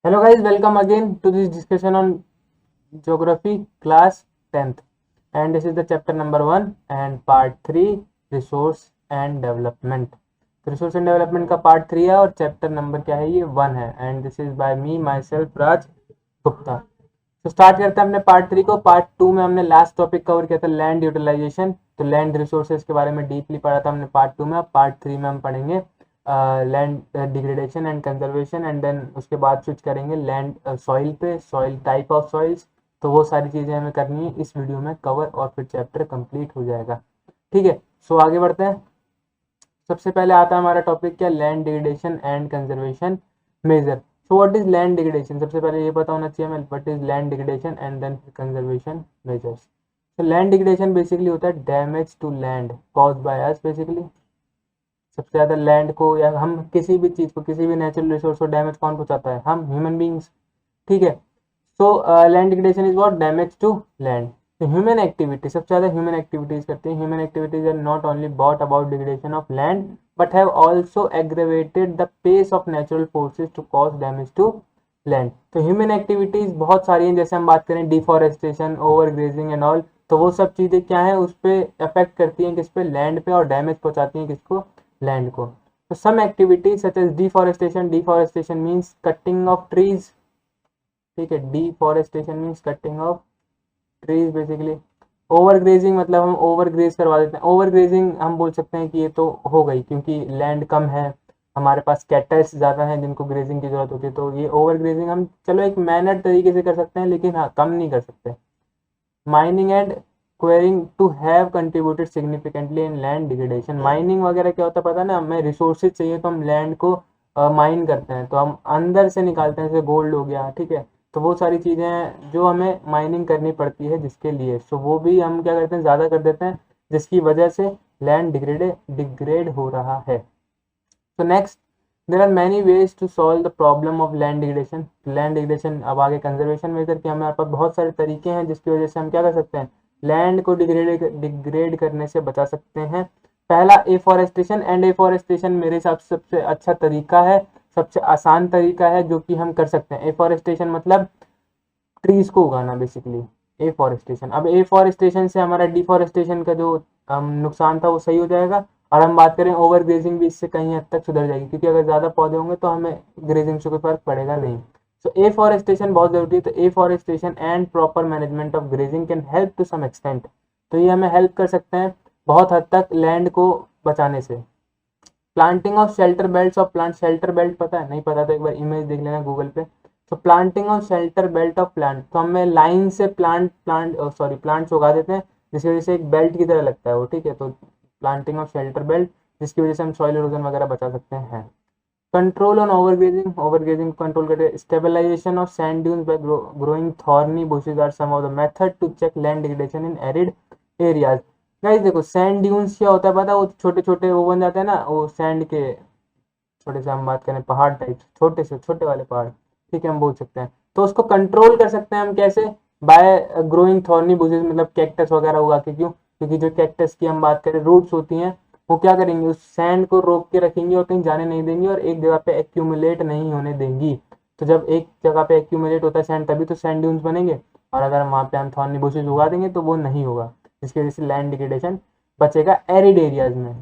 Hello guys, welcome again to this discussion on geography class 10th, and this is the chapter number 1 and part 3 resource and development. तो resource and development का part 3 है और chapter number क्या है, ये 1 है, and this is by me myself Raj Gupta. तो start करते हैं अपने पार्ट 3 को। पार्ट 2 में हमने लास्ट टॉपिक कवर किया था लैंड यूटिलाइजेशन, तो लैंड रिसोर्सेज के बारे में डीपली पढ़ा था हमने पार्ट 2 में। अब पार्ट 3 में हम पढ़ेंगे land degradation and conservation, and then उसके बाद स्विच करेंगे लैंड सॉइल पे, सॉइल टाइप ऑफ सॉइल्स। तो वो सारी चीज़ें हमें करनी है इस वीडियो में कवर, और फिर चैप्टर कंप्लीट हो जाएगा। ठीक है, सो आगे बढ़ते हैं। सबसे पहले आता है हमारा टॉपिक क्या, land degradation and conservation measure. So what is land degradation, सबसे पहले ये पता होना चाहिए हमें what is land degradation and then conservation measures. तो लैंड डिग्रेडेशन बेसिकली होता है damage to land cause by us. Basically सबसे ज्यादा लैंड को या हम किसी भी चीज को, किसी भी नेचुरल रिसोर्स को डैमेज कौन पहुंचाता है, हम ह्यूमन बींग्स। ठीक है, so land degradation is what, damage to land. तो ह्यूमन एक्टिविटी, सबसे ज्यादा ह्यूमन एक्टिविटीज करते हैं। Human activities are not only but about degradation of land but have also aggravated the pace of natural forces to cause damage to land. तो human activities बहुत सारी हैं, जैसे हम बात करें deforestation, over grazing and all, तो वो सब चीजें क्या है, उस पर अफेक्ट करती हैं, किस पे, लैंड पे, और डैमेज पहुंचाती हैं किसको, लैंड को। तो some activities such as deforestation, deforestation means cutting of trees. ठीक है, deforestation means cutting of trees basically. Over grazing मतलब हम ओवर ग्रेज करवा देते हैं। ओवर ग्रेजिंग हम बोल सकते हैं कि ये तो हो गई क्योंकि लैंड कम है, हमारे पास कैटल्स ज़्यादा हैं जिनको ग्रेजिंग की जरूरत होती है, तो ये ओवर ग्रेजिंग हम चलो एक मैनर्ड तरीके से कर सकते हैं, लेकिन हाँ कम नहीं कर सकते। Mining and quarrying to have contributed significantly in land degradation. Mining वगैरह क्या होता है पता है ना, हमें रिसोर्सेज चाहिए तो हम लैंड को माइन करते हैं, तो हम अंदर से निकालते हैं, जैसे गोल्ड हो गया। ठीक है, तो वो सारी चीज़ें हैं जो हमें माइनिंग करनी पड़ती है जिसके लिए, सो वो भी हम क्या करते हैं, ज़्यादा कर देते हैं, जिसकी वजह से लैंड डिग्रेड हो रहा है। तो next, there are many ways to solve the problem of land degradation. Land degradation, अब आगे कंजर्वेशन मेजर के हमारे पास बहुत सारे तरीके हैं जिसकी वजह से हम क्या कर सकते हैं, लैंड को डिग्रेड करने से बचा सकते हैं। पहला एफॉरेस्टेशन, एंड एफॉरेस्टेशन मेरे हिसाब से सबसे अच्छा तरीका है, सबसे आसान तरीका है जो कि हम कर सकते हैं। एफॉरेस्टेशन मतलब ट्रीज को उगाना बेसिकली, एफॉरेस्टेशन। अब एफॉरेस्टेशन से हमारा डिफॉरेस्टेशन का जो नुकसान था वो सही हो जाएगा, और हम बात करें ओवर ग्रेजिंग भी इससे कहीं हद तक सुधर जाएगी, क्योंकि अगर ज़्यादा पौधे होंगे तो हमें ग्रेजिंग से कोई फर्क पड़ेगा नहीं। सो एफॉरेस्टेशन बहुत जरूरी है। तो afforestation and proper management of grazing can help to some extent. तो ये हमें हेल्प कर सकते हैं बहुत हद तक लैंड को बचाने से। Planting of shelter belt of plant, shelter belt पता है, नहीं पता तो एक बार इमेज देख लेना गूगल पे। तो planting of shelter belt of plant, तो हमें लाइन से प्लांट्स उगा देते हैं जिसकी वजह से एक बेल्ट की तरह लगता है वो। ठीक है, तो प्लांटिंग ऑफ शेल्टर बेल्ट, जिसकी वजह से हम सॉइल इरोजन वगैरह बचा सकते हैं। कंट्रोल ऑन ओवरग्रेजिंग, ओवरग्रेजिंग को कंट्रोल करते हैं। Stabilization of sand dunes by growing thorny bushes are some of the method to check land degradation in arid areas. Guys देखो, सैंड ड्यून्स क्या होता है पता है, वो छोटे छोटे वो बन जाते हैं ना, वो सैंड के छोटे से, हम बात करें पहाड़ टाइप, छोटे से छोटे वाले पहाड़, ठीक है, हम बोल सकते हैं। तो उसको कंट्रोल कर सकते हैं हम कैसे, बाय ग्रोइंग थॉर्नी बुशेस, मतलब कैक्टस वगैरह उगा के। क्यों, क्योंकि जो कैक्टस की हम बात करें रूट्स होती हैं, वो क्या करेंगी, उस सैंड को रोक के रखेंगी और कहीं जाने नहीं देंगी, और एक जगह पे एक्यूमुलेट नहीं होने देंगी। तो जब एक जगह पे एक्यूमुलेट होता है सैंड, तभी तो सैंड ड्यून्स बनेंगे, और अगर वहाँ पे हम थॉर्नी बुशेस उगा देंगे तो वो नहीं होगा, जिसकी वजह से लैंड डिग्रेडेशन बचेगा एरिड एरियाज में।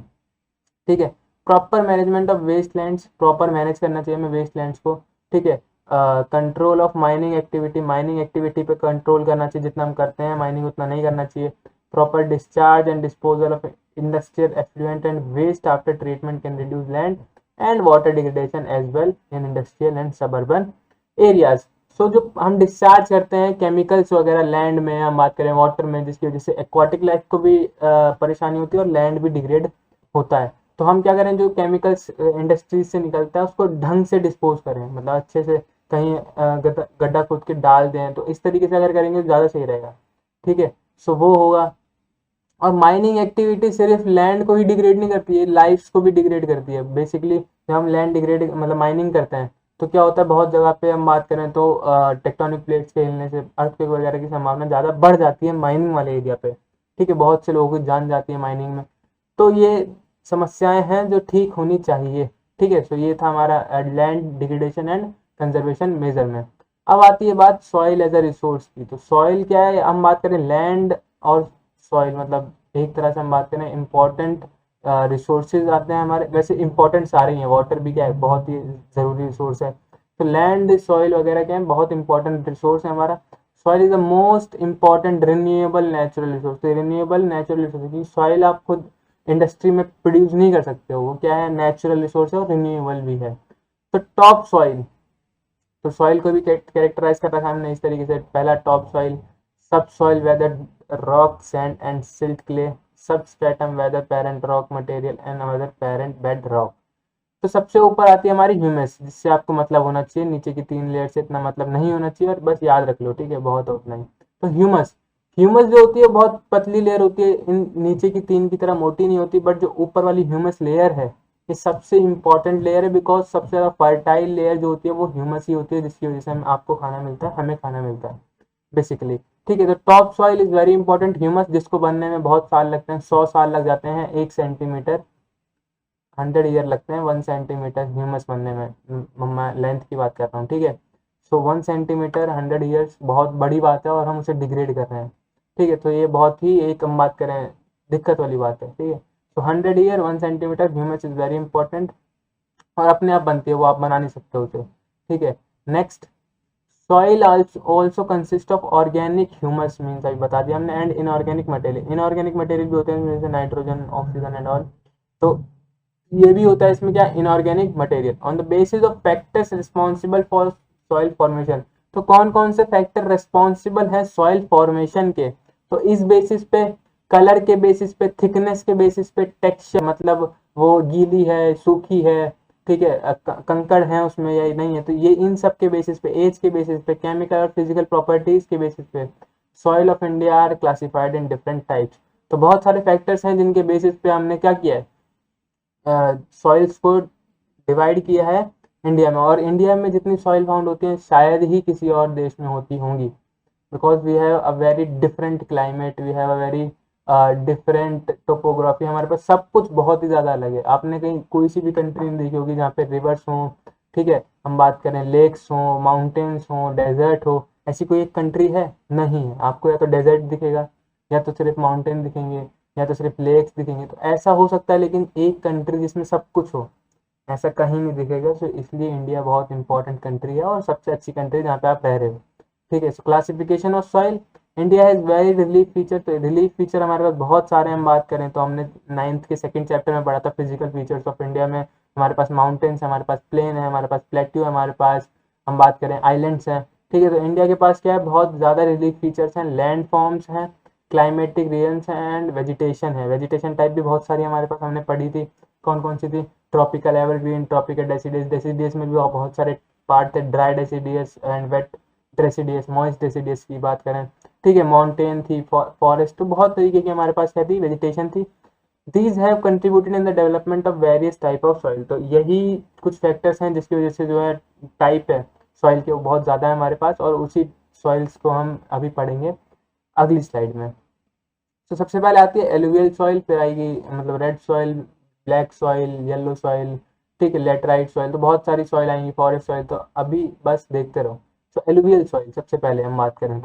ठीक है, proper management of waste lands, proper manage करना चाहिए हमें वेस्ट लैंड्स को। ठीक है, control of mining activity, mining activity पे कंट्रोल करना चाहिए, जितना हम करते हैं माइनिंग उतना नहीं करना चाहिए। Proper discharge and disposal of industrial effluent and waste after treatment can reduce land and water degradation as well in industrial and suburban areas. So जो हम डिस्चार्ज करते हैं केमिकल्स वगैरह लैंड में, हम बात करें वाटर में, जिसकी वजह से एक्वाटिक लाइफ को भी परेशानी होती है और लैंड भी डिग्रेड होता है। तो हम क्या करें, जो केमिकल्स इंडस्ट्रीज से निकलता है उसको ढंग से डिस्पोज करें, मतलब अच्छे से कहीं गड्ढा खोद के डाल दें, तो इस तरीके से अगर करेंगे तो ज़्यादा सही रहेगा। ठीक है, सो वो होगा। और माइनिंग एक्टिविटी सिर्फ लैंड को ही डिग्रेड नहीं करती है, लाइफ्स को भी डिग्रेड करती है बेसिकली। जब हम लैंड डिग्रेड मतलब माइनिंग करते हैं तो क्या होता है, बहुत जगह पे हम बात करें तो टेक्टोनिक प्लेट्स के हिलने से अर्थक्वेक वगैरह की संभावना ज़्यादा बढ़ जाती है माइनिंग वाले एरिया पे। ठीक है, बहुत से लोगों की जान जाती है माइनिंग में। तो ये समस्याएं हैं जो ठीक होनी चाहिए। ठीक है, सो ये था हमारा land degradation and conservation measure में। अब आती है बात सॉइल एज अ रिसोर्स की। तो सॉइल क्या है, हम बात करें लैंड और सॉइल, मतलब एक तरह से हम बात करें इम्पोर्टेंट रिसोर्सेज आते हैं हमारे। वैसे इंपॉर्टेंट सारे ही हैं, वाटर भी क्या है बहुत ही ज़रूरी रिसोर्स है। तो लैंड सॉइल वगैरह क्या है बहुत इंपॉर्टेंट रिसोर्स है हमारा। Soil is the most important renewable natural resource. तो रिन्यूएबल नेचुरल रिसोर्स, क्योंकि सॉइल आप खुद इंडस्ट्री में प्रोड्यूस नहीं कर सकते हो, वो क्या है नेचुरल रिसोर्स है और रिन्यूएबल भी है। तो टॉप सॉइल, तो सॉइल को भी कैरेक्टराइज कर रखा है हमने इस तरीके से। पहला top soil, sub soil weather rock sand and silt clay, sub stratum weather parent rock material and weather parent bed rock. तो सबसे ऊपर आती है हमारी ह्यूमस, जिससे आपको मतलब होना चाहिए, नीचे की 3 लेयर से इतना मतलब नहीं होना चाहिए, और बस याद रख लो, ठीक है, बहुत उतना ही। तो ह्यूमस, ह्यूमस जो होती है बहुत पतली लेयर होती है, इन नीचे की 3 की तरह मोटी नहीं होती, बट जो ऊपर वाली ह्यूमस लेयर है ये सबसे इंपॉर्टेंट लेयर है, बिकॉज सबसे ज़्यादा फर्टाइल लेयर जो होती है वो ह्यूमस ही होती है, जिसकी वजह से हम आपको खाना मिलता है, हमें खाना मिलता है बेसिकली। ठीक है, तो top soil is very important. Humus जिसको बनने में बहुत साल लगते हैं, 100 साल लग जाते हैं 1 सेंटीमीटर, 100 ईयर लगते हैं 1 सेंटीमीटर ह्यूमस बनने में। मैं लेंथ की बात कर रहा हूँ, ठीक है। सो 1 सेंटीमीटर 100 ईयर्स बहुत बड़ी बात है, और हम उसे डिग्रेड कर रहे हैं, ठीक है। तो ये बहुत ही एक हम बात करें दिक्कत वाली बात है, ठीक है। तो 100 year 1 centimetre humus is very important, और अपने आप बनती है वो, आप बना नहीं सकते उसे, ठीक है। Next, soil also consist of organic humus, means अभी बता दिया हमने, and inorganic material. Inorganic material भी होते हैं जैसे नाइट्रोजन, ऑक्सीजन एंड ऑल। तो ये भी होता है इसमें क्या, inorganic material. On the basis of factors responsible for soil formation, तो कौन कौन से फैक्टर रिस्पॉन्सिबल हैं सॉइल फॉर्मेशन के, तो इस बेसिस पे, कलर के बेसिस पे, थिकनेस के बेसिस पे, टेक्सचर मतलब वो गीली है सूखी है, ठीक है, कंकड़ है उसमें या नहीं है, तो ये इन सब के बेसिस पे, एज के बेसिस पे, केमिकल और फिजिकल प्रॉपर्टीज के बेसिस पे soil of India are classified in different types. तो बहुत सारे फैक्टर्स हैं जिनके बेसिस पे हमने क्या किया है, सॉइल्स को डिवाइड किया है इंडिया में। और इंडिया में जितनी सॉइल फाउंड होती हैं शायद ही किसी और देश में होती होंगी, because we have a very different climate, we have a very different topography, हमारे पास सब कुछ बहुत ही ज़्यादा अलग है। आपने कहीं कोई सी भी कंट्री में देखी होगी जहाँ पे रिवर्स हों, ठीक है, हम बात करें लेक्स हों, माउंटेन्स हों, डेजर्ट हो, ऐसी कोई एक कंट्री है नहीं है। आपको या तो डेजर्ट दिखेगा, या तो सिर्फ माउंटेन दिखेंगे, या तो सिर्फ लेक्स दिखेंगे, तो ऐसा हो सकता है, लेकिन एक कंट्री जिसमें सब कुछ हो ऐसा कहीं नहीं दिखेगा। सो इसलिए इंडिया बहुत इंपॉर्टेंट कंट्री है, और सबसे अच्छी कंट्री जहाँ पे आप रह रहे हो, ठीक है। सो classification of soil, India has very relief feature. तो रिलीफ फीचर हमारे पास बहुत सारे, हम बात करें तो हमने 9th के 2nd चैप्टर में पढ़ा था फिजिकल फीचर्स ऑफ इंडिया में। हमारे पास माउंटेन्स है, हमारे पास प्लेन है, हमारे पास प्लेट्यू है, हमारे पास हम बात करें आइलैंड्स हैं, ठीक है। तो इंडिया के पास क्या है, बहुत ज़्यादा रिलीफ फीचर्स हैं, लैंड फॉर्म्स हैं, क्लाइमेटिक रीजन्स हैं, एंड वेजिटेशन है। वेजिटेशन टाइप भी बहुत सारी हमारे पास हमने पढ़ी थी, कौन कौन सी थी, tropical evergreen, tropical deciduous, deciduous में भी बहुत सारे पार्ट थे, dry deciduous and wet deciduous, moist deciduous की बात करें, ठीक है। माउंटेन थी, फॉरेस्ट, तो बहुत तरीके की हमारे पास क्या थी, वेजिटेशन थी। These have contributed in the development of various type of soil. तो यही कुछ फैक्टर्स हैं जिसकी वजह से जो है टाइप है सॉइल के वो बहुत ज़्यादा है हमारे पास, और उसी सॉइल्स को हम अभी पढ़ेंगे अगली स्लाइड में। तो सबसे पहले आती है एलुवियल सॉइल, फिर आएगी मतलब red soil, black soil, yellow soil, ठीक है, लेटराइट सॉइल, तो बहुत सारी सॉइल आएंगी, फॉरेस्ट सॉइल, तो अभी बस देखते रहो। तो एलुवियल सॉइल सबसे पहले हम बात करें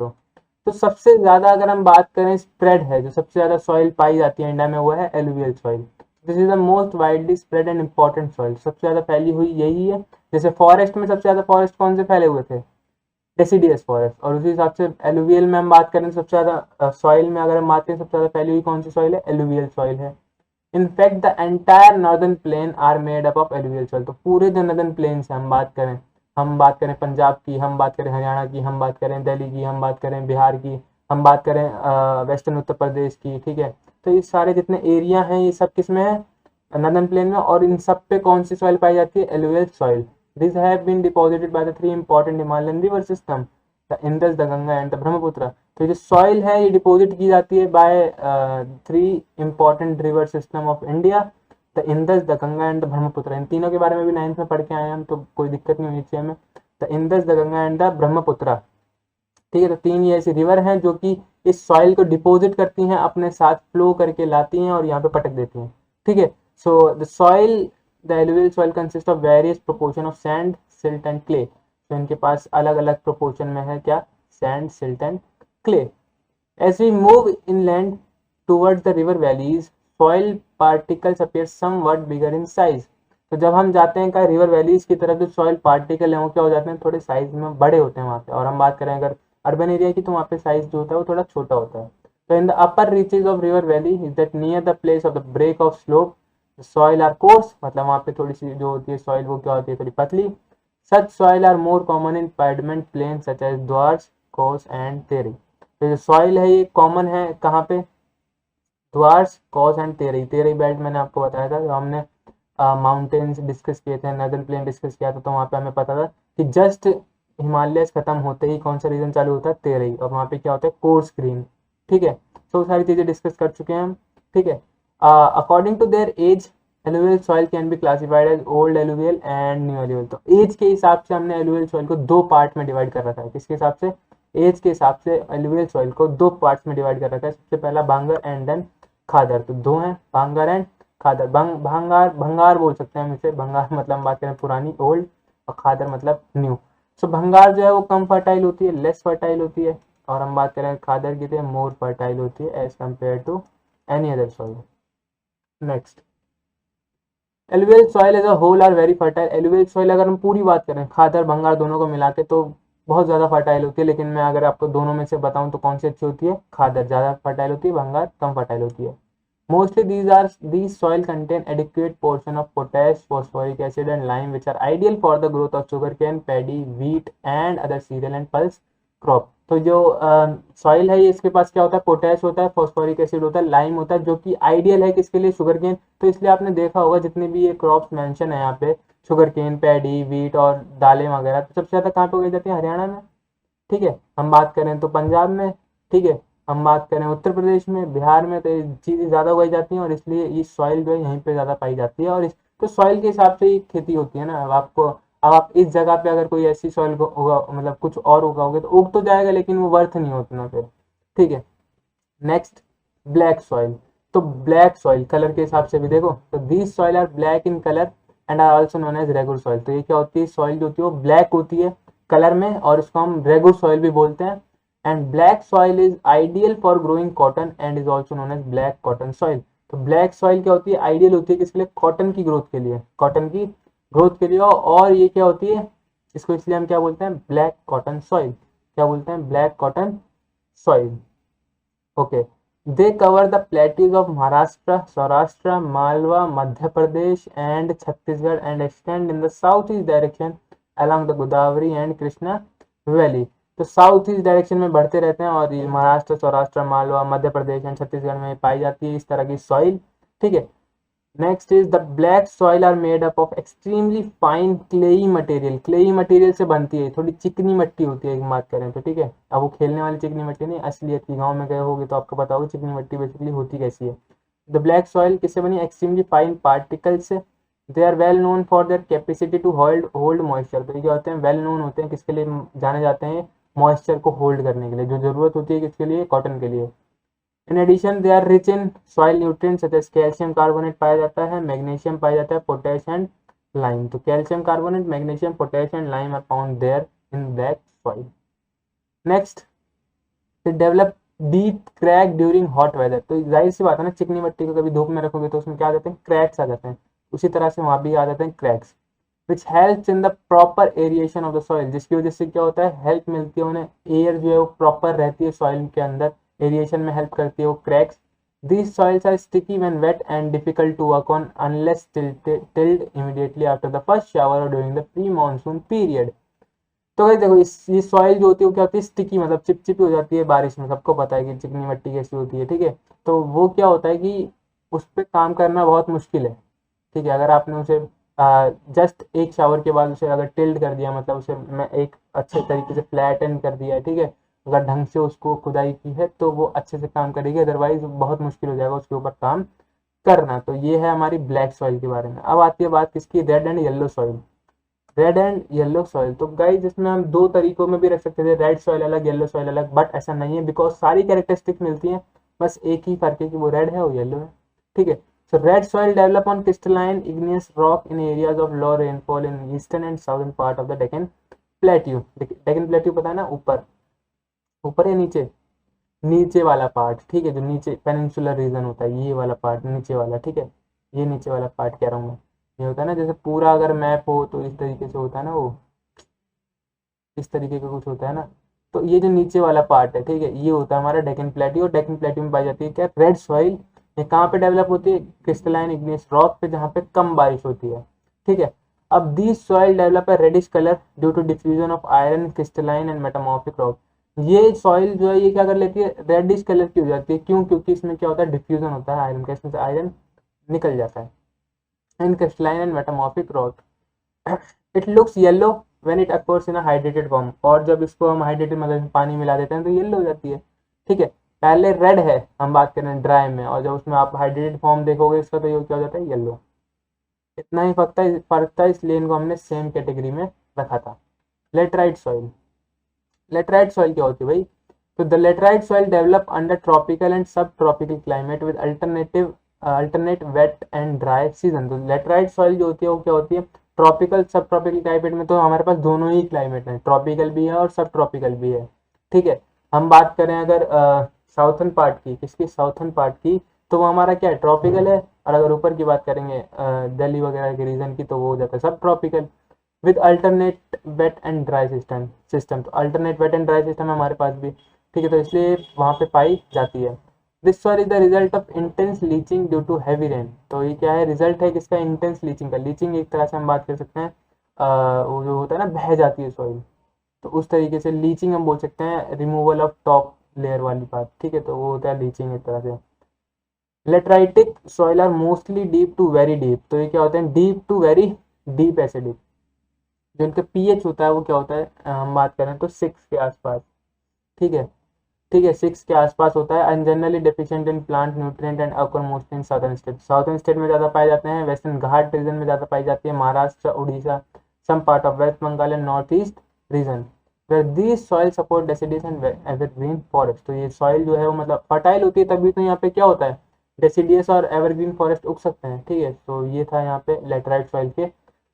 तो सबसे ज़्यादा अगर हम बात करें स्प्रेड है, जो सबसे ज़्यादा सॉइल पाई जाती है इंडिया में वो है alluvial soil. This is the most widely spread and important soil, सबसे ज़्यादा फैली हुई यही है। जैसे फॉरेस्ट में सबसे ज़्यादा फॉरेस्ट कौन से फैले हुए थे, डेसिडियस फॉरेस्ट, और उसी हिसाब से एलुवियल में हम बात करें सबसे ज़्यादा सॉइल में अगर हम बात करें सबसे ज़्यादा फैली हुई कौन सी सॉइल है, एलुवियल सॉइल है। In fact the entire northern plain are made up of alluvial soil. तो पूरे जो नॉर्दर्न प्लेन से हम बात करें पंजाब की, हम बात करें हरियाणा की, हम बात करें दिल्ली की, हम बात करें बिहार की, हम बात करें वेस्टर्न उत्तर प्रदेश की, ठीक है। तो ये सारे जितने एरिया हैं ये सब किस में है, नॉर्दर्न प्लेन में, और इन सब पे कौन सी सॉइल पाई जाती है, alluvial soil. These have been deposited by the 3 important Himalayan river system, the Indus, the Ganga and the Brahmaputra। तो जो सॉइल है ये डिपॉजिट की जाती है by 3 important river system of India, the Indus, the Ganga and the Brahmaputra. इन तीनों के बारे में भी 9th में पढ़ के आए हम, तो कोई दिक्कत नहीं होनी चाहिए हमें। The Indus, the Ganga and the Brahmaputra, ठीक है। तो 3 ये ऐसी रिवर हैं जो कि इस सॉइल को डिपॉजिट करती हैं, अपने साथ फ्लो करके लाती हैं और यहाँ पे पटक देती हैं, ठीक है। So the soil, the alluvial soil consists of various proportion of sand, silt and clay। तो इनके पास अलग अलग प्रोपोर्शन में है क्या, sand, silt and clay. As we move inland towards the river valleys, soil particles appear somewhat bigger in size. तो जब हम जाते हैं क्या रिवर वैलीज की तरफ, जो सॉइल पार्टिकल है वो क्या हो जाते हैं, थोड़े साइज में बड़े होते हैं वहाँ पे। और हम बात करें अगर अर्बन एरिया की, तो वहाँ पे साइज जो होता है वो थोड़ा छोटा होता है। तो in the upper reaches of river valley is that near the place of the break of slope soil are coarse, मतलब वहाँ पे थोड़ी सी जो होती है सॉइल वो क्या होती है, थोड़ी पतली। Such soil are more common in piedmont plain such as Duars, Chos and Terai. तो जो सॉइल है ये कॉमन है कहाँ पे, द्वार्स, कॉस एंड तेरी। तेरी बेल्ट मैंने आपको बताया था, जो हमने माउंटेन्स डिस्कस किए थे, नर्दर्न प्लेन डिस्कस किया था, तो वहाँ पे हमें पता था कि जस्ट हिमालय खत्म होते ही कौन सा रीजन चालू होता है, तेरई, और वहाँ पे क्या होता है, कोर्स ग्रीन। ठीक है, तो सारी चीजें डिस्कस कर चुके हैं हम। ठीक है, according to their age alluvial soil can be classified as old alluvial and new alluvial. तो एज के हिसाब से हमने एलुवियल सॉइल को दो पार्ट में डिवाइड कर रखा है। किसके हिसाब से, एज के हिसाब से एलुवियल सॉइल को दो पार्ट्स में डिवाइड कर रखा है। सबसे पहला भांगर एंड देन खादर। तो दो हैं, भांगर एंड खादर। भंगार, भंगार बोल सकते हैं हम इसे। भंगार मतलब हम बात करें पुरानी, ओल्ड, और खादर मतलब न्यू। सो भंगार जो है वो कम फर्टाइल होती है, लेस फर्टाइल होती है, और हम बात करें खादर की, तो मोर फर्टाइल होती है as compare to any other soil. Next, alluvial soil as a whole are very fertile. Alluvial soil अगर हम पूरी बात करें, खादर भंगार दोनों को मिला के, तो बहुत ज़्यादा फर्टाइल होती है। लेकिन मैं अगर आपको दोनों में से बताऊं तो कौन सी अच्छी होती है, खादर ज़्यादा फर्टाइल होती है, भंगार कम फर्टाइल होती है। Mostly these soil contain adequate portion of potash, phosphoric acid and lime which are ideal for the growth of sugarcane, paddy, wheat and other cereal and pulse crop। तो जो सॉइल है ये, इसके पास क्या होता है, पोटैश होता है, फॉस्फोरिक एसिड होता है, लाइम होता है, जो कि आइडियल है किसके लिए, शुगरकेन। तो इसलिए आपने देखा होगा जितने भी ये क्रॉप्स मेंशन है यहाँ पे, शुगरकेन, पैडी, वीट और दालें वगैरह, तो सबसे ज़्यादा कहाँ पे उगाई जाती है, हरियाणा में। ठीक है, हम बात करें तो पंजाब में। ठीक है, हम बात करें उत्तर प्रदेश में, बिहार में, तो ये चीज़ें ज़्यादा उगाई जाती हैं, और इसलिए ये सॉइल जो है यहीं पे ज़्यादा पाई जाती है। और इस तो सॉइल के हिसाब से ही खेती होती है ना। अब आप इस जगह पे अगर कोई ऐसी सॉइल को उगा, मतलब कुछ और उगाओगे तो उग तो जाएगा, लेकिन वो वर्थ नहीं होता ना फिर। ठीक है, नेक्स्ट, ब्लैक सॉइल। तो ब्लैक सॉइल कलर के हिसाब से भी देखो, तो these soil are black in colour and are also known as regular soil. तो ये क्या होती है, सॉइल जो होती है वो ब्लैक होती है कलर में, और इसको हम रेगुलर सॉइल भी बोलते हैं। And black soil is ideal for growing cotton and is also known as black cotton soil. तो ब्लैक सॉइल क्या होती है, आइडियल होती है किसके लिए, कॉटन की ग्रोथ के लिए, कॉटन की ग्रोथ के लिए। और ये क्या होती है, इसको इसलिए हम क्या बोलते हैं, ब्लैक कॉटन सॉइल। क्या बोलते हैं, black cotton soil. Okay, they cover the plateaus of Maharashtra, Saurashtra, Malwa, Madhya Pradesh and Chhattisgarh and extend in the southeast direction along the Godavari and Krishna Valley। तो south east direction में बढ़ते रहते हैं, और ये Maharashtra, Saurashtra, Malwa, Madhya Pradesh and Chhattisgarh में पाई जाती है इस तरह की सॉइल। ठीक है, next is the black soil are made up of extremely fine clayey material. Clayey material से बनती है, थोड़ी चिकनी मिट्टी होती है एक बात करें तो। ठीक है, अब वो खेलने वाली चिकनी मिट्टी नहीं, असलियत की। गांव में गए होगे तो आपको पता होगा चिकनी मिट्टी बेसिकली होती कैसी है। द ब्लैक सॉइल किससे बनी, एक्सट्रीमली फाइन पार्टिकल्स से। They are well known for their capacity to hold hold moisture. तो ये क्या होते हैं, वेल नोन होते हैं किसके लिए जाने जाते हैं, मॉइस्चर को होल्ड करने के लिए, जो जरूरत होती है किसके लिए, कॉटन के लिए। In addition they are rich in soil nutrients such as calcium carbonate पाया जाता है, मैग्नीशियम पाया जाता है, पोटेश एंड लाइम। तो calcium carbonate, magnesium, potash and lime are found there in black soil. Next, develop deep crack during hot weather. तो जाहिर सी बात है ना, चिकनी मिट्टी को कभी धूप में रखोगे तो उसमें क्या आ जाते हैं, क्रैक्स आ जाते हैं। उसी तरह से वहां भी आ जाते हैं cracks, which helps in the proper aeration of the soil. जिसकी वजह से क्या होता है, हेल्प मिलती है उन्हें, एयर जो है वो प्रॉपर रहती है सॉइल के अंदर, एरिएशन में हेल्प करती है वो cracks. These soils are sticky when wet and difficult to work on unless tilled immediately after the first shower or during the pre-monsoon period। तो भाई देखो, ये सॉइल जो होती है वो क्या होती है, स्टिकी, मतलब चिपचिपी हो जाती है बारिश में। सबको पता है कि चिकनी मिट्टी कैसी होती है। ठीक है, तो वो क्या होता है कि उस पर काम करना बहुत मुश्किल है। ठीक है, अगर आपने उसे जस्ट एक शावर के बाद उसे अगर टिल्ड कर दिया, मतलब उसे मैं एक अच्छे तरीके से फ्लैटन कर दिया है, ठीक है, अगर ढंग से उसको खुदाई की है तो वो अच्छे से काम करेगी, अदरवाइज बहुत मुश्किल हो जाएगा उसके ऊपर काम करना। तो ये है हमारी ब्लैक सॉइल के बारे में। अब आती है बात किसकी, red and yellow soil. Red and yellow soil, तो गाइस इसमें हम दो तरीकों में भी रख सकते थे, रेड सॉइल अलग, येलो सॉइल अलग, बट ऐसा नहीं है, बिकॉज सारी कैरेक्टरिस्टिक्स मिलती हैं, बस एक ही फर्क है कि वो रेड है और येलो है। ठीक है, so red soil develop on crystalline igneous rock in areas of low rainfall in eastern and southern part of the Deccan plateau, Deccan plateau पता है ना, ऊपर ऊपर या नीचे, नीचे वाला पार्ट, ठीक है, जो नीचे पेनिनसुलर रीजन होता है, ये वाला पार्ट नीचे वाला, ठीक है, ये नीचे वाला पार्ट कह रहा हूँ मैं। ये होता है ना जैसे पूरा अगर मैप हो तो इस तरीके से होता है ना, वो इस तरीके का कुछ होता है ना, तो ये जो नीचे वाला पार्ट है, ठीक है, ये होता है हमारा डेक्कन प्लेट्यू। और डेक्कन प्लेट्यू में पाई जाती है क्या, रेड सॉइल। ये कहाँ पे डेवलप होती है, क्रिस्टलाइन इग्नियस रॉक पे, जहाँ पे कम बारिश होती है, ठीक है। अब दिस सॉइल डेवलप है reddish colour due to diffusion of iron crystalline and metamorphic rock. ये सॉइल जो है ये क्या कर लेती है, रेडिश कलर की हो जाती है, क्यों, क्योंकि इसमें क्या होता है, डिफ्यूजन होता है आयरन का, इसमें से आयरन निकल जाता है, and crystalline and metamorphic rock. It looks yellow when it occurs in a hydrated form, और जब इसको हम हाइड्रेटेड मतलब पानी मिला देते हैं तो येलो हो जाती है, ठीक है। पहले रेड है, हम बात करें ड्राई में, और जब उसमें आप हाइड्रेटेड फॉर्म देखोगे इसका तो ये क्या हो जाता है, येलो। इतना ही फर्क था, इसलिए इनको हमने सेम कैटेगरी में रखा था। लेटराइट सॉइल, लेटराइट सॉइल क्या होती है भाई, तो the laterite soil develop under tropical and sub tropical climate with alternate wet and dry season. तो लेटराइट सॉइल जो होती है वो क्या होती है, ट्रॉपिकल सब ट्रॉपिकल क्लाइमेट में, तो हमारे पास दोनों ही क्लाइमेट है, ट्रॉपिकल भी है और सब ट्रॉपिकल भी है, ठीक है। हम बात करें अगर साउथर्न पार्ट की, किसकी, साउथर्न पार्ट की, तो वो हमारा क्या है, ट्रॉपिकल है। और अगर ऊपर की बात करेंगे दिल्ली वगैरह के रीजन की, तो वो हो जाता है sub tropical with alternate wet and dry system. तो alternate wet and dry system है हमारे पास भी, ठीक है, तो इसलिए वहाँ पे पाई जाती है। This soil is the result of intense leaching due to heavy rain. तो ये क्या है, रिजल्ट है किसका, इंटेंस लीचिंग का। लीचिंग एक तरह से हम बात कर सकते हैं, वो जो होता है ना, बह जाती है सॉइल, तो उस तरीके से लीचिंग हम बोल सकते हैं, रिमूवल ऑफ टॉप लेयर वाली बात, ठीक है, तो वो होता है लीचिंग एक तरह से। Lateritic soil are mostly deep to very deep. तो ये क्या होते हैं, deep to very deep acidic. जो इनका पीएच होता है वो क्या होता है, हम बात करें तो 6 के आसपास, ठीक है, ठीक है, 6 के आसपास होता है। And generally deficient in plant nutrient and occur mostly in southern state. Southern state में ज़्यादा पाए जाते हैं, वेस्टर्न घाट रीजन में ज़्यादा पाई जाती है, Maharashtra, Orissa, some part of West Bengal and north east region, where these soil support deciduous and evergreen forest. तो ये सॉइल जो है वो मतलब फर्टाइल होती है, तभी तो यहाँ पे क्या होता है, डेसिडियस और एवरग्रीन फॉरेस्ट उग सकते हैं, ठीक है। तो ये था यहाँ पे लेटराइट सॉइल के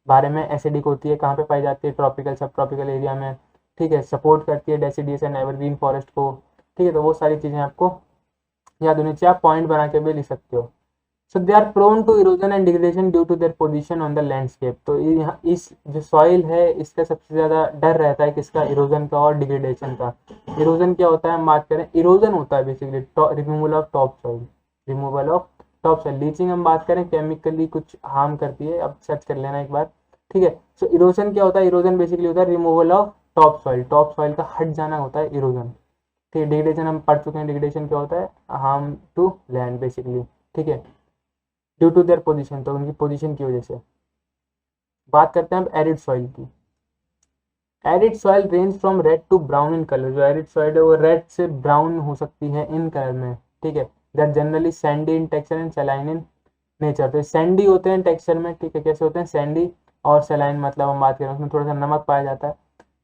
बारे में। एसिडिक होती है, कहाँ पे पाई जाती है, ट्रॉपिकल सब ट्रॉपिकल एरिया में, ठीक है, सपोर्ट करती है डेसिडियस एंड एवरग्रीन फॉरेस्ट को, ठीक है। तो वो सारी चीज़ें आपको याद होनी चाहिए, आप पॉइंट बना के भी लिख सकते हो। So they are prone to erosion and degradation due to their position on the landscape. तो यहाँ इस जो सॉइल है इसका सबसे ज़्यादा डर रहता है किसका, इरोजन का और डिग्रेडेशन का। इरोजन क्या होता है, हम बात करें, इरोजन होता है basically removal of top soil, removal of top soil. Leaching हम बात करें केमिकली कुछ हार्म करती है, अब सर्च कर लेना एक बार, ठीक है। सो इरोजन क्या होता है, इरोजन बेसिकली होता है removal of top soil, top soil का हट जाना होता है इरोजन, ठीक है। डिग्रेडेशन हम पढ़ चुके हैं, डिग्रेडेशन क्या होता है, हार्म टू लैंड बेसिकली, ठीक है, ड्यू टू देयर पोजीशन, तो उनकी पोजीशन की वजह से। बात करते हैं अब एरिड सॉइल की। Arid soil range from red to brown in colour. जो एरिड सॉइल है वो रेड से ब्राउन हो सकती है इन कलर में, ठीक है। That generally Sandy in texture and saline in nature. तो सैंडी होते हैं टेक्सचर में, ठीक है, कैसे होते हैं, सैंडी, और सैलाइन मतलब हम बात करें उसमें थोड़ा सा नमक पाया जाता है।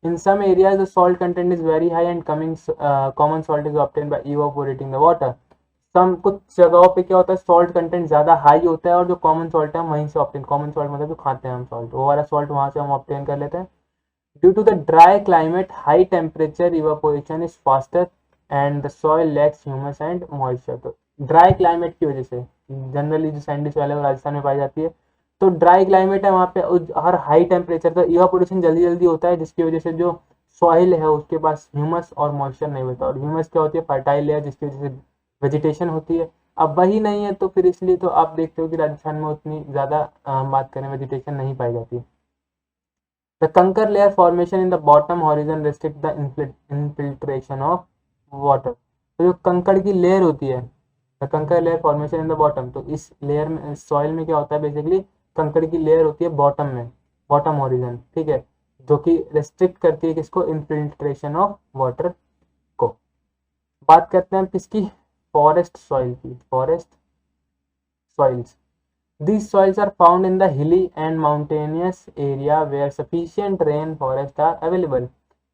In some areas, the salt content is very high and common salt is obtained by evaporating the water. some कुछ जगहों पे क्या होता है, सॉल्ट कंटेंट ज़्यादा हाई होता है, और जो कॉमन सॉल्ट है हम वहीं से ऑप्टेन, कॉमन सॉल्ट मतलब जो खाते हैं हम सॉल्ट, वो वाला सॉल्ट वहाँ से हम ऑप्टेन कर लेते हैं। Due to the dry climate, high temperature, evaporation is faster and the soil lacks humus and moisture. तो ड्राई क्लाइमेट की वजह से जनरली जो सैंडी सॉइल है वो राजस्थान में पाई जाती है, तो ड्राई क्लाइमेट है वहाँ पे, हर हाई टेम्परेचर, तो इवापोरेशन जल्दी जल्दी होता है, जिसकी वजह से जो सॉइल है उसके पास ह्यूमस और मॉइस्चर नहीं होता। और ह्यूमस क्या होती है, फर्टाइल लेयर, जिसकी वजह से वेजिटेशन होती है। अब वही नहीं है तो फिर इसलिए तो आप देखते हो कि राजस्थान में उतनी ज़्यादा हम बात करें वेजिटेशन नहीं पाई जाती। द कंकर layer formation in the bottom horizon restrict the infiltration of water. तो जो कंकड़ की लेयर होती है, द कंकर layer formation in the bottom, तो इस लेयर में, सॉइल में क्या होता है बेसिकली, कंकड़ की लेयर होती है बॉटम में, बॉटम हॉरिजन, ठीक है, जो कि रेस्ट्रिक्ट करती है किसको, इनफिल्ट्रेशन ऑफ वाटर को। बात करते हैं किसकी, फॉरेस्ट सॉइल की, forest soils. These soils are found in the hilly and mountainous area where sufficient rain forest are available.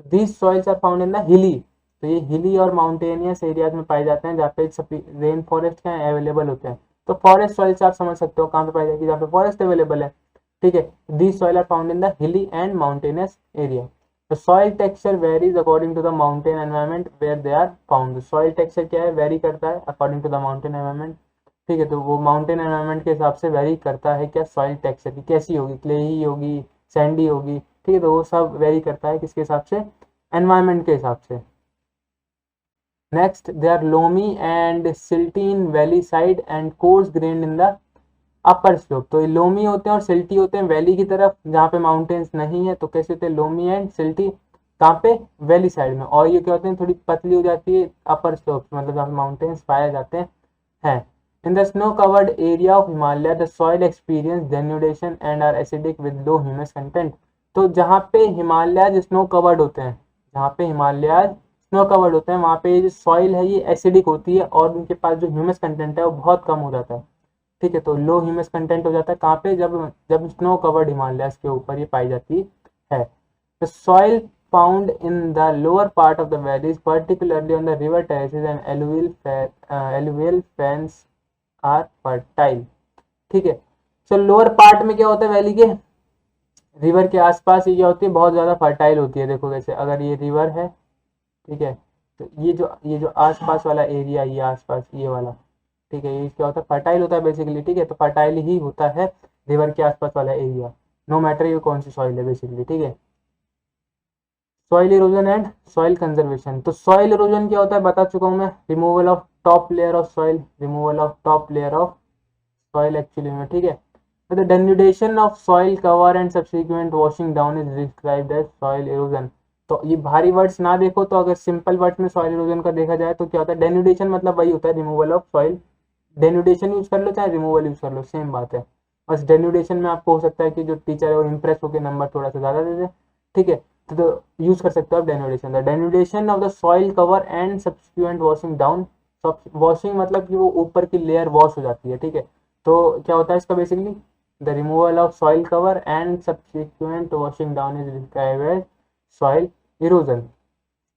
These soils are found in the hilly. तो ये हिली और माउंटेनियस एरियाज में पाए जाते हैं जहाँ पे रेन फॉरेस्ट क्या अवेलेबल होते हैं। तो फॉरेस्ट सॉइल्स आप समझ सकते हो कहाँ पे पाई जाएगी, जहाँ पे फॉरेस्ट अवेलेबल है, ठीक है। These soil are found in the hilly and mountainous area. तो soil texture varies according to the mountain environment where they are found. Soil texture क्या है, वेरी करता है according to the mountain environment. ठीक है, तो वो माउंटेन एनवायरनमेंट के हिसाब से वेरी करता है क्या, सॉइल टेक्सचर की कैसी होगी, क्लेई होगी, सैंडी होगी। ठीक है, तो वो सब वेरी करता है किसके हिसाब से, एनवायरनमेंट के हिसाब से। Next, they are loamy and silty in valley side and coarse grained in the upper slope. तो ये लोमी होते हैं और सिल्टी होते हैं वैली की तरफ जहाँ पे माउंटेन्स नहीं है। तो कैसे होते हैं, लोमी एंड सिल्टी कहाँ पे, वैली साइड में। और ये क्या होते हैं, थोड़ी पतली हो जाती है अपर स्लोप, मतलब जहाँ पे माउंटेन्स पाए जाते हैं। In the snow-covered area of Himalaya, the soil experience denudation and are acidic with low humus content. तो जहाँ पे हिमालय स्नो कवर्ड होते हैं, जहाँ पे हिमालय स्नो कवर्ड होते हैं, वहाँ पे ये जो सॉइल है ये एसिडिक होती है और उनके पास जो ह्यूमस कंटेंट है वो बहुत कम हो जाता है। ठीक है, तो लो ह्यूमस कंटेंट हो जाता है कहाँ पे, जब जब स्नो कवर्ड हिमालय के ऊपर ये पाई जाती है। The soil found in the lower part of the valleys, particularly on the river terraces and alluvial fans are fertile. ठीक है, सो लोअर पार्ट में क्या होता है, वैली के रिवर के आसपास ये क्या होती है, बहुत ज्यादा फर्टाइल होती है। देखो जैसे अगर ये रिवर है, ठीक है, तो ये जो आसपास वाला एरिया, ये आसपास ये वाला, ठीक है, ये क्या होता है, फर्टाइल होता है बेसिकली। ठीक है, तो फर्टाइल ही होता है रिवर के आसपास वाला एरिया, नो मैटर ये कौन सी सॉइल है बेसिकली। ठीक है, soil erosion and soil conservation. तो सॉइल इरोजन क्या होता है बता चुका हूं मैं, removal of top layer of soil, removal of top layer of soil actually में। ठीक है, the denudation of soil cover and subsequent washing down is described as soil erosion। तो ये भारी वर्ड्स ना देखो, तो अगर सिंपल वर्ड्स में सॉइल इरोजन का देखा जाए तो क्या होता है, डेन्यूडेशन मतलब वही होता है removal of soil. Denudation use कर लो चाहे रिमूवल यूज कर लो, सेम बात है। बस डेन्यूडेशन में आपको हो सकता है कि जो टीचर है वो इम्प्रेस होकर नंबर थोड़ा सा ज्यादा दे दे। ठीक है, तो यूज कर सकते हो आप denudation. The denudation of the soil cover and subsequent washing down. Washing मतलब कि वो ऊपर की लेयर वॉश हो जाती है। ठीक है, तो क्या होता है इसका basically, the removal of soil cover and subsequent washing down is described as soil erosion.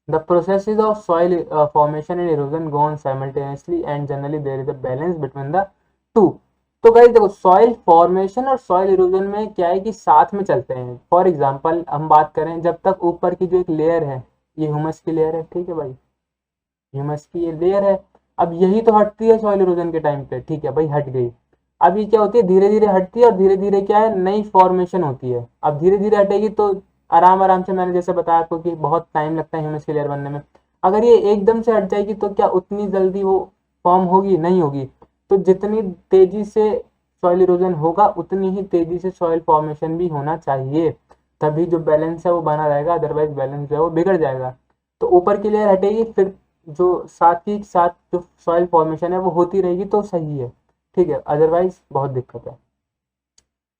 The processes of soil formation and erosion go on simultaneously and generally there is a balance between the two। तो guys देखो, soil formation और soil erosion में क्या है कि साथ में चलते हैं। फॉर एग्जांपल हम बात करें, जब तक ऊपर की जो एक लेयर है, ये ह्यूमस की लेयर है, ठीक है भाई, ह्यूमस की ये लेयर है, अब यही तो हटती है सॉइल इरोजन के टाइम पे। ठीक है भाई, हट गई। अब ये क्या होती है, धीरे धीरे हटती है और धीरे धीरे क्या है, नई फॉर्मेशन होती है। अब धीरे धीरे हटेगी तो आराम आराम से, मैंने जैसे बताया आपको कि बहुत टाइम लगता है ह्यूमस की लेयर बनने में। अगर ये एकदम से हट जाएगी तो क्या उतनी जल्दी वो फॉर्म होगी, नहीं होगी। तो जितनी तेजी से सॉइल इरोजन होगा उतनी ही तेजी से सॉइल फॉर्मेशन भी होना चाहिए, तभी जो बैलेंस है वो बना रहेगा, अदरवाइज बैलेंस जो है वो बिगड़ जाएगा। तो ऊपर की लेयर हटेगी, फिर जो साथ ही साथ जो सॉइल फॉर्मेशन है वो होती रहेगी तो सही है। ठीक है, अदरवाइज बहुत दिक्कत है।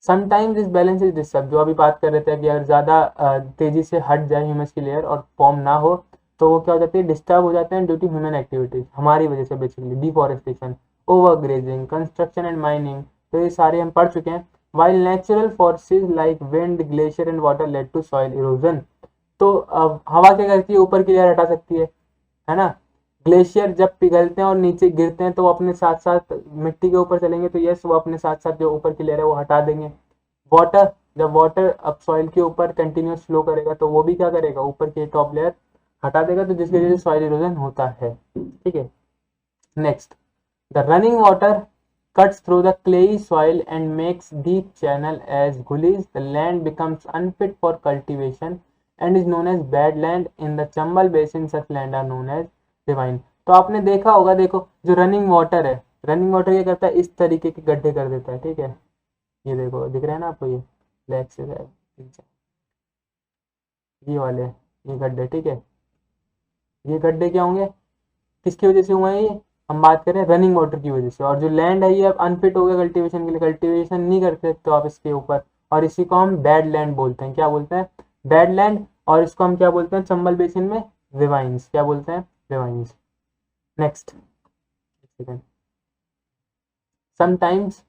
समटाइम्स इस बैलेंस इज डिस्टर्ब, जो अभी बात कर रहे थे कि अगर ज़्यादा तेजी से हट जाए ह्यूमस की लेयर और फॉर्म ना हो तो वो क्या हो जाती है, डिस्टर्ब हो जाते हैं ड्यू टू ह्यूमन एक्टिविटीज, हमारी वजह से basically. Deforestation, over grazing, construction and mining, तो ये सारे हम पढ़ चुके हैं। While natural forces like wind, glacier and water led to soil erosion. तो हवा क्या करती है, ऊपर की लेयर हटा सकती है ना। ग्लेशियर जब पिघलते हैं और नीचे गिरते हैं तो वो अपने साथ साथ मिट्टी के ऊपर चलेंगे, तो यस वो अपने साथ साथ जो ऊपर की लेयर है वो हटा देंगे। वाटर, जब वाटर अब सॉइल के ऊपर कंटिन्यूस फ्लो करेगा तो वो भी क्या करेगा, ऊपर की टॉप लेयर हटा देगा, तो जिसकी वजह से सॉइल इरोजन होता है। ठीक है, next, the running water cuts through the clayey soil and makes deep channel as gullies. The land becomes unfit for cultivation and is known as bad land. In the Chambal basin, such land are known as ravine। तो आपने देखा होगा, देखो जो running water है, running water क्या करता है, इस तरीके के गड्ढे कर देता है। ठीक है, ये देखो दिख रहा है ना आपको, ये ब्लैक से ये वाले ये गड्ढे। ठीक है, ये गड्ढे क्या होंगे, किसकी वजह से हुए हैं ये, हम बात करें रनिंग वाटर की वजह से। और जो लैंड है ये अब अनफिट हो गया कल्टीवेशन के लिए, कल्टीवेशन नहीं करते तो आप इसके ऊपर, और इसी को हम बैड लैंड बोलते हैं। क्या बोलते हैं, बैड लैंड। और इसको हम क्या बोलते हैं चंबल बेसिन में, रिवाइंस। क्या बोलते हैं, ravines. Next, sometimes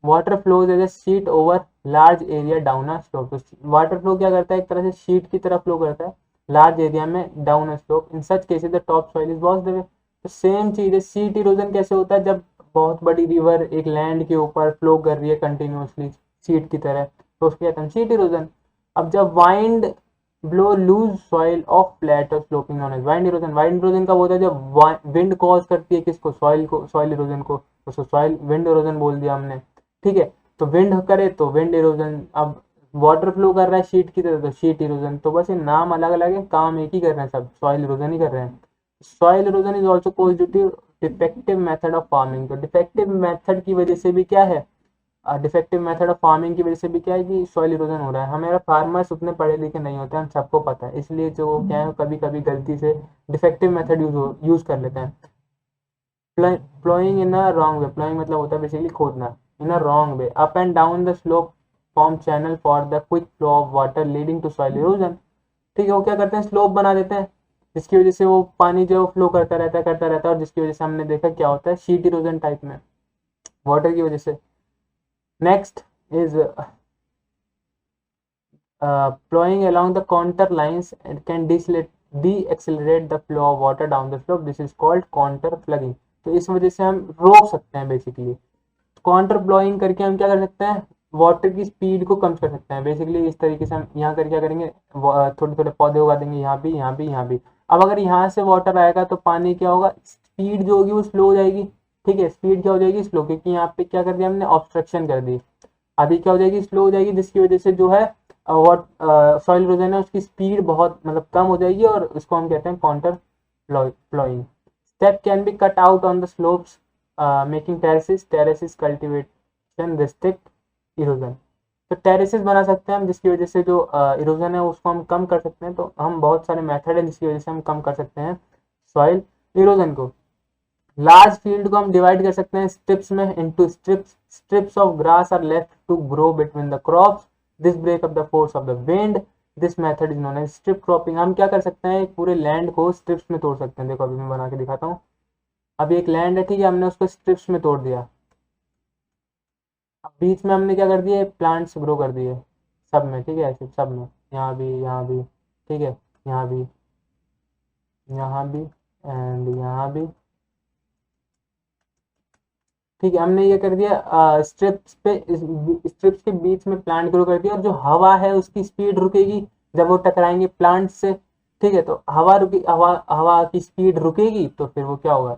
water flows as a sheet over large area down a slope. Water flow क्या करता है, एक तरह से शीट की तरह फ्लो करता है लार्ज एरिया में down a slope. In such cases the top soil is washed away. तो सेम चीज है, सीट इरोजन कैसे होता है, जब बहुत बड़ी रिवर एक लैंड के ऊपर फ्लो कर रही है कंटिन्यूअसली सीट की तरह, तो उसको कहते हैं सीट इरोजन। अब जब wind blow loose soil off flat और sloping known as wind erosion. Wind erosion कब होता है? जब विंड कॉज करती है किसको? सॉइल को, सॉइल इरोजन को, उसको सॉइल विंड इरोजन बोल दिया हमने, ठीक है। तो विंड करे तो विंड इरोजन, अब वाटर फ्लो कर रहा है शीट की तरह तो शीट इरोजन। तो बस ये नाम अलग अलग है, काम एक ही कर रहे हैं, सब सॉइल इरोजन ही कर रहे हैं। Soil erosion is also called due to defective method of farming. तो डिफेक्टिव मेथड की वजह से भी क्या है, डिफेक्टिव मेथड ऑफ फार्मिंग की वजह से भी क्या है कि सॉइल इरोजन हो रहा है। हमारे फार्मर्स उतने पढ़े लिखे नहीं होते, हम सबको पता है, इसलिए जो क्या है कभी कभी गलती से डिफेक्टिव मेथड यूज कर लेते हैं। Ploughing in a wrong way, ploughing मतलब होता है बेसिकली खोदना, in a wrong way up and down the slope form channel for the quick flow of water leading to soil erosion. ठीक है, वो क्या करते हैं, स्लोप बना देते हैं जिसकी वजह से वो पानी जो फ्लो करता रहता है और जिसकी वजह से हमने देखा क्या होता है, शीट इरोजन टाइप में वाटर की वजह से। Next is plowing along the contour lines and can de-accelerate the flow of water down the slope. This is called contour plugging. तो इस वजह से हम रोक सकते हैं बेसिकली। कॉन्टर प्लॉइंग करके हम क्या कर सकते हैं, वाटर की स्पीड को कम कर सकते हैं बेसिकली। इस तरीके से हम यहाँ कर क्या करेंगे, थोड़े थोड़े पौधे उगा देंगे, यहाँ भी यहाँ भी यहाँ भी। अब अगर यहाँ से वाटर आएगा तो पानी क्या होगा, स्पीड जो होगी वो स्लो हो जाएगी, ठीक है। स्पीड क्या हो जाएगी, स्लो, क्योंकि यहाँ पे क्या कर दिया हमने, ऑब्स्ट्रक्शन कर दी। अभी क्या हो जाएगी, स्लो हो जाएगी, जिसकी वजह से जो है सॉइल इरोजन है उसकी स्पीड बहुत मतलब कम हो जाएगी, और उसको हम कहते हैं counter ploughing. Step can be cut out on the slopes making terraces cultivation restrict erosion. तो टेरेसेस बना सकते हैं हम, जिसकी वजह से जो इरोजन है उसको हम कम कर सकते हैं। तो हम बहुत सारे मेथड है जिसकी वजह से हम कम कर सकते हैं सॉइल इरोजन को। लार्ज फील्ड को हम डिवाइड कर सकते हैं स्ट्रिप्स में, into strips of grass are left to grow between the crops, this break up the force of the wind, this method is known as strip cropping. हम क्या कर सकते हैं, एक पूरे लैंड को स्ट्रिप्स में तोड़ सकते हैं। देखो अभी मैं बना के दिखाता हूँ। अभी एक लैंड है, ठीक है, हमने उसको स्ट्रिप्स में तोड़ दिया। अब बीच में हमने क्या कर दिया, प्लांट्स ग्रो कर दिए सब में, ठीक है, ऐसे सब में, यहाँ भी, ठीक है, यहाँ भी, यहाँ भी एंड यहाँ भी, ठीक है। हमने ये कर दिया स्ट्रिप्स के बीच में प्लांट ग्रो कर दिया, और जो हवा है उसकी स्पीड रुकेगी जब वो टकराएंगे प्लांट से, ठीक है। तो हवा की स्पीड रुकेगी तो फिर वो क्या होगा,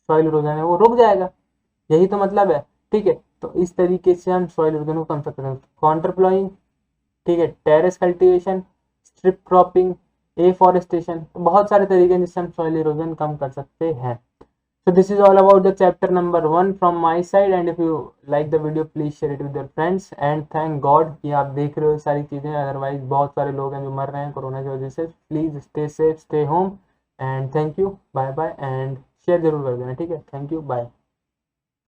सॉइल इरोजन है वो रुक जाएगा। यही तो मतलब है, ठीक है। तो इस तरीके से हम सॉइल इरोजन को कम कर सकते हैं। काउंटर प्लॉइंग, ठीक है, terrace cultivation, strip cropping, afforestation, तो बहुत सारे तरीके हैं जिससे हम सॉइल इरोजन कम कर सकते हैं। So this is all about the chapter number 1 from my side, and if you like the video please share it with your friends, and thank God कि आप देख रहे हो सारी चीज़ें। अदरवाइज बहुत सारे लोग हैं जो मर रहे हैं कोरोना की वजह से। Please stay safe, stay home, and thank you, bye bye, and share जरूर कर देना, ठीक है। Thank you, bye.